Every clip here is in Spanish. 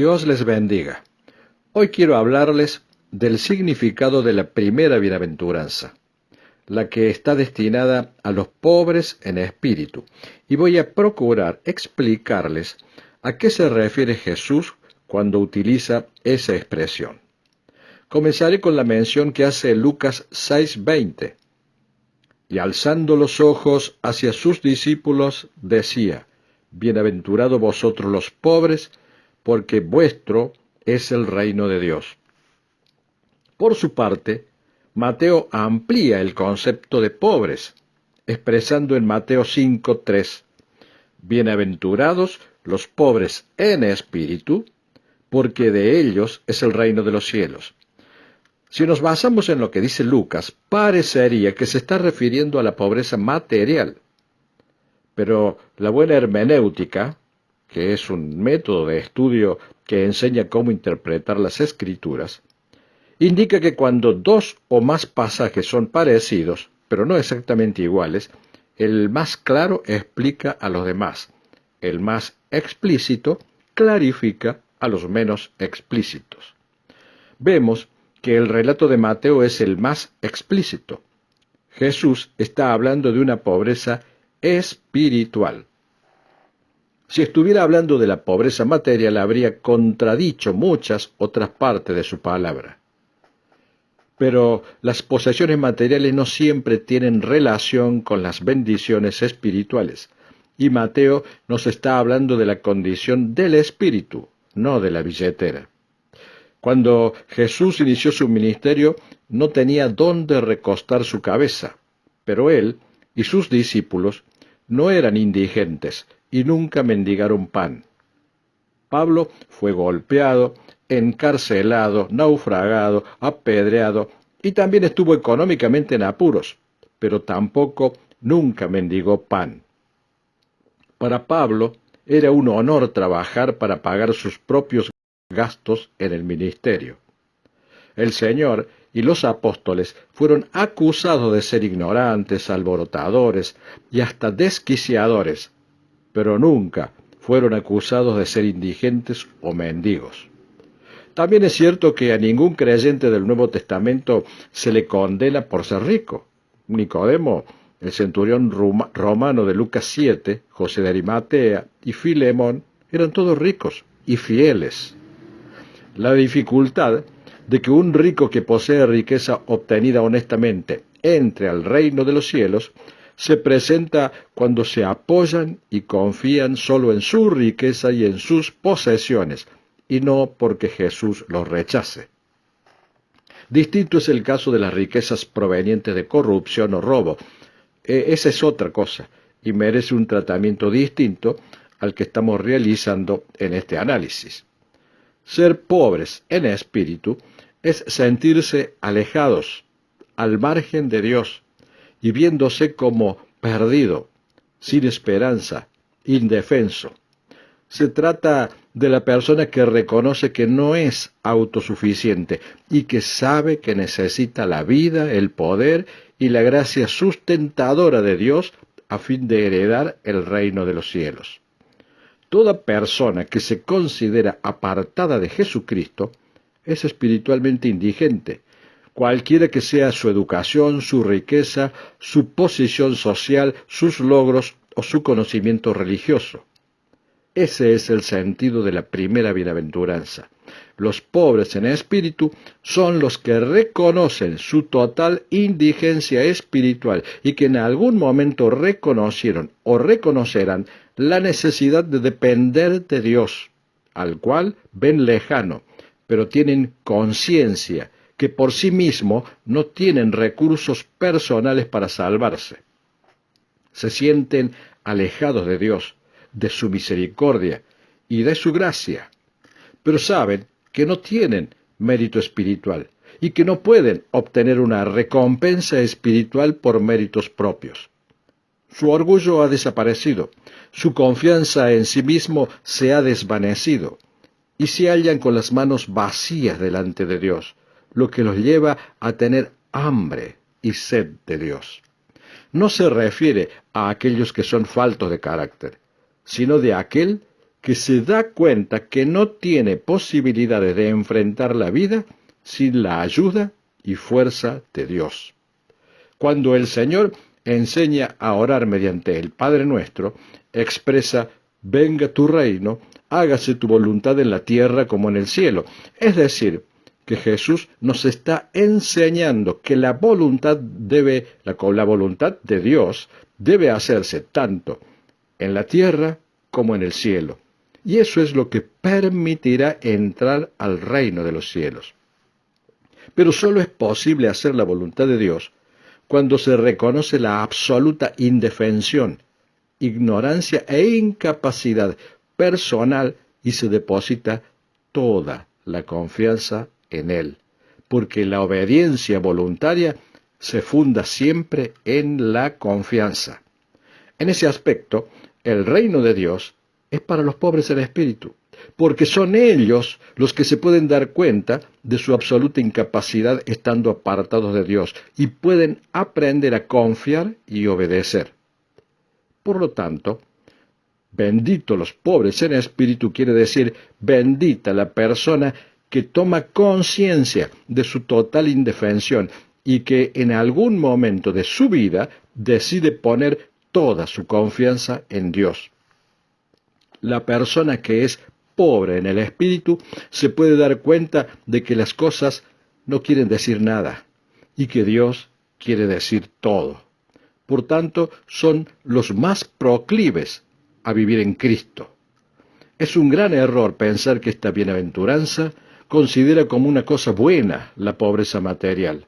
Dios les bendiga. Hoy quiero hablarles del significado de la primera bienaventuranza, la que está destinada a los pobres en espíritu, y voy a procurar explicarles a qué se refiere Jesús cuando utiliza esa expresión. Comenzaré con la mención que hace Lucas 6:20. Y alzando los ojos hacia sus discípulos, decía: Bienaventurados vosotros los pobres, porque vuestro es el reino de Dios. Por su parte, Mateo amplía el concepto de pobres, expresando en Mateo 5:3, Bienaventurados los pobres en espíritu, porque de ellos es el reino de los cielos. Si nos basamos en lo que dice Lucas, parecería que se está refiriendo a la pobreza material. Pero la buena hermenéutica, que es un método de estudio que enseña cómo interpretar las escrituras, indica que cuando dos o más pasajes son parecidos, pero no exactamente iguales, el más claro explica a los demás, el más explícito clarifica a los menos explícitos. Vemos que el relato de Mateo es el más explícito. Jesús está hablando de una pobreza espiritual. Si estuviera hablando de la pobreza material, habría contradicho muchas otras partes de su palabra. Pero las posesiones materiales no siempre tienen relación con las bendiciones espirituales, y Mateo nos está hablando de la condición del espíritu, no de la billetera. Cuando Jesús inició su ministerio, no tenía dónde recostar su cabeza, pero él y sus discípulos no eran indigentes y nunca mendigaron pan. Pablo fue golpeado, encarcelado, naufragado, apedreado, y también estuvo económicamente en apuros, pero tampoco nunca mendigó pan. Para Pablo era un honor trabajar para pagar sus propios gastos en el ministerio. El Señor y los apóstoles fueron acusados de ser ignorantes, alborotadores y hasta desquiciadores, pero nunca fueron acusados de ser indigentes o mendigos. También es cierto que a ningún creyente del Nuevo Testamento se le condena por ser rico. Nicodemo, el centurión romano de Lucas 7, José de Arimatea y Filemón eran todos ricos y fieles. La dificultad de que un rico que posee riqueza obtenida honestamente entre al reino de los cielos se presenta cuando se apoyan y confían solo en su riqueza y en sus posesiones, y no porque Jesús los rechace. Distinto es el caso de las riquezas provenientes de corrupción o robo. Esa es otra cosa, y merece un tratamiento distinto al que estamos realizando en este análisis. Ser pobres en espíritu es sentirse alejados, al margen de Dios, y viéndose como perdido, sin esperanza, indefenso. Se trata de la persona que reconoce que no es autosuficiente y que sabe que necesita la vida, el poder y la gracia sustentadora de Dios a fin de heredar el reino de los cielos. Toda persona que se considera apartada de Jesucristo es espiritualmente indigente, cualquiera que sea su educación, su riqueza, su posición social, sus logros o su conocimiento religioso. Ese es el sentido de la primera bienaventuranza. Los pobres en espíritu son los que reconocen su total indigencia espiritual y que en algún momento reconocieron o reconocerán la necesidad de depender de Dios, al cual ven lejano, pero tienen conciencia que por sí mismo no tienen recursos personales para salvarse. Se sienten alejados de Dios, de su misericordia y de su gracia, pero saben que no tienen mérito espiritual y que no pueden obtener una recompensa espiritual por méritos propios. Su orgullo ha desaparecido, su confianza en sí mismo se ha desvanecido, y se hallan con las manos vacías delante de Dios, lo que los lleva a tener hambre y sed de Dios. No se refiere a aquellos que son faltos de carácter, sino de aquel que se da cuenta que no tiene posibilidades de enfrentar la vida sin la ayuda y fuerza de Dios. Cuando el Señor enseña a orar mediante el Padre Nuestro, expresa: venga tu reino, hágase tu voluntad en la tierra como en el cielo. Es decir, que Jesús nos está enseñando que la voluntad de Dios debe hacerse tanto en la tierra como en el cielo. Y eso es lo que permitirá entrar al reino de los cielos. Pero solo es posible hacer la voluntad de Dios cuando se reconoce la absoluta indefensión, ignorancia e incapacidad personal y se deposita toda la confianza en Él, porque la obediencia voluntaria se funda siempre en la confianza. En ese aspecto, el reino de Dios es para los pobres en espíritu, porque son ellos los que se pueden dar cuenta de su absoluta incapacidad estando apartados de Dios y pueden aprender a confiar y obedecer. Por lo tanto, bendito los pobres en espíritu quiere decir bendita la persona que toma conciencia de su total indefensión y que en algún momento de su vida decide poner toda su confianza en Dios. La persona que es pobre en el espíritu se puede dar cuenta de que las cosas no quieren decir nada y que Dios quiere decir todo. Por tanto, son los más proclives a vivir en Cristo. Es un gran error pensar que esta bienaventuranza considera como una cosa buena la pobreza material.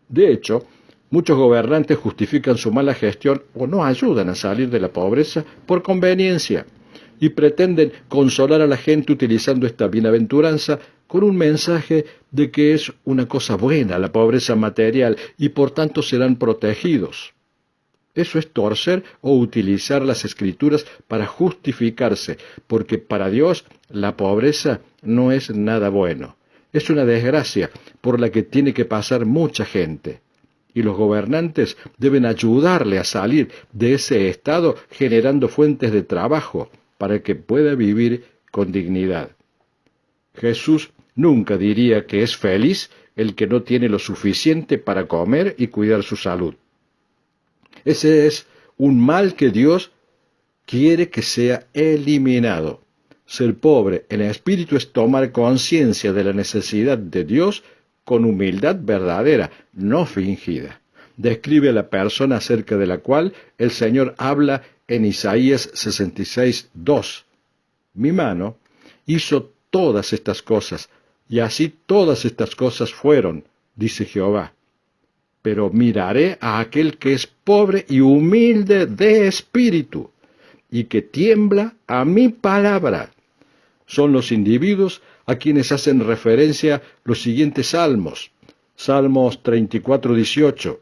De hecho, muchos gobernantes justifican su mala gestión o no ayudan a salir de la pobreza por conveniencia y pretenden consolar a la gente utilizando esta bienaventuranza con un mensaje de que es una cosa buena la pobreza material y por tanto serán protegidos. Eso es torcer o utilizar las Escrituras para justificarse, porque para Dios la pobreza no es nada bueno. Es una desgracia por la que tiene que pasar mucha gente. Y los gobernantes deben ayudarle a salir de ese estado generando fuentes de trabajo para que pueda vivir con dignidad. Jesús nunca diría que es feliz el que no tiene lo suficiente para comer y cuidar su salud. Ese es un mal que Dios quiere que sea eliminado. Ser pobre en espíritu es tomar conciencia de la necesidad de Dios con humildad verdadera, no fingida. Describe a la persona acerca de la cual el Señor habla en Isaías 66:2. Mi mano hizo todas estas cosas, y así todas estas cosas fueron, dice Jehová. Pero miraré a aquel que es pobre y humilde de espíritu, y que tiembla a mi palabra. Son los individuos a quienes hacen referencia los siguientes salmos. Salmos 34:18.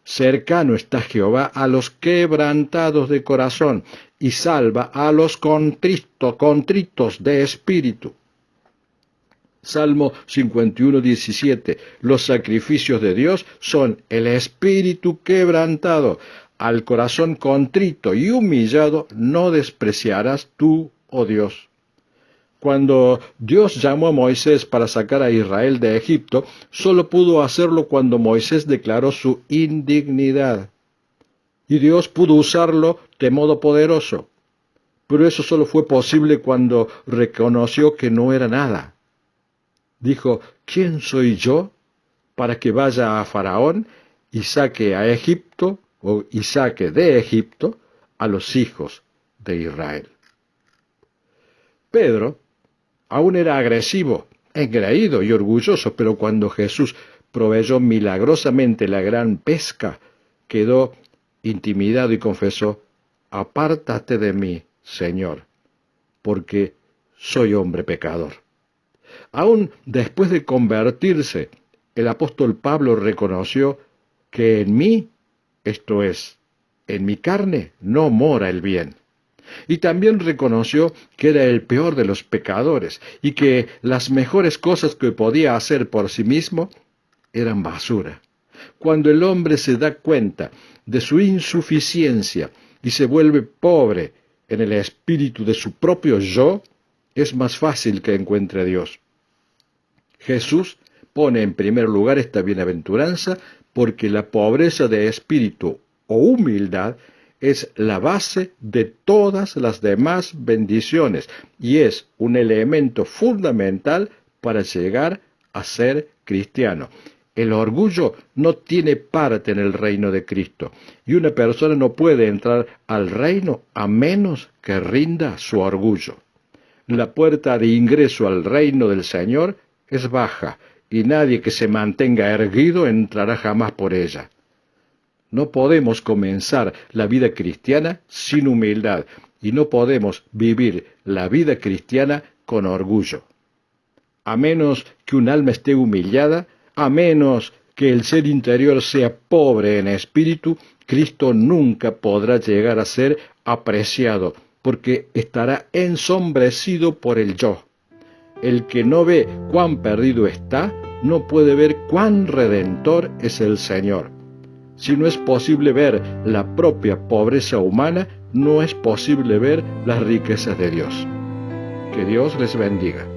Cercano está Jehová a los quebrantados de corazón, y salva a los contritos de espíritu. Salmo 51:17. Los sacrificios de Dios son el espíritu quebrantado. Al corazón contrito y humillado no despreciarás tú, oh Dios. Cuando Dios llamó a Moisés para sacar a Israel de Egipto, solo pudo hacerlo cuando Moisés declaró su indignidad. Y Dios pudo usarlo de modo poderoso. Pero eso solo fue posible cuando reconoció que no era nada. Dijo: ¿quién soy yo para que vaya a Faraón y saque de Egipto a los hijos de Israel? Pedro aún era agresivo, engreído y orgulloso, pero cuando Jesús proveyó milagrosamente la gran pesca, quedó intimidado y confesó: apártate de mí, Señor, porque soy hombre pecador. Aún después de convertirse, el apóstol Pablo reconoció que en mí, esto es, en mi carne, no mora el bien. Y también reconoció que era el peor de los pecadores y que las mejores cosas que podía hacer por sí mismo eran basura. Cuando el hombre se da cuenta de su insuficiencia y se vuelve pobre en el espíritu de su propio yo, es más fácil que encuentre a Dios. Jesús pone en primer lugar esta bienaventuranza porque la pobreza de espíritu o humildad es la base de todas las demás bendiciones y es un elemento fundamental para llegar a ser cristiano. El orgullo no tiene parte en el reino de Cristo y una persona no puede entrar al reino a menos que rinda su orgullo. La puerta de ingreso al reino del Señor es baja y nadie que se mantenga erguido entrará jamás por ella. No podemos comenzar la vida cristiana sin humildad y no podemos vivir la vida cristiana con orgullo. A menos que un alma esté humillada, a menos que el ser interior sea pobre en espíritu, Cristo nunca podrá llegar a ser apreciado, porque estará ensombrecido por el yo. El que no ve cuán perdido está, no puede ver cuán redentor es el Señor. Si no es posible ver la propia pobreza humana, no es posible ver las riquezas de Dios. Que Dios les bendiga.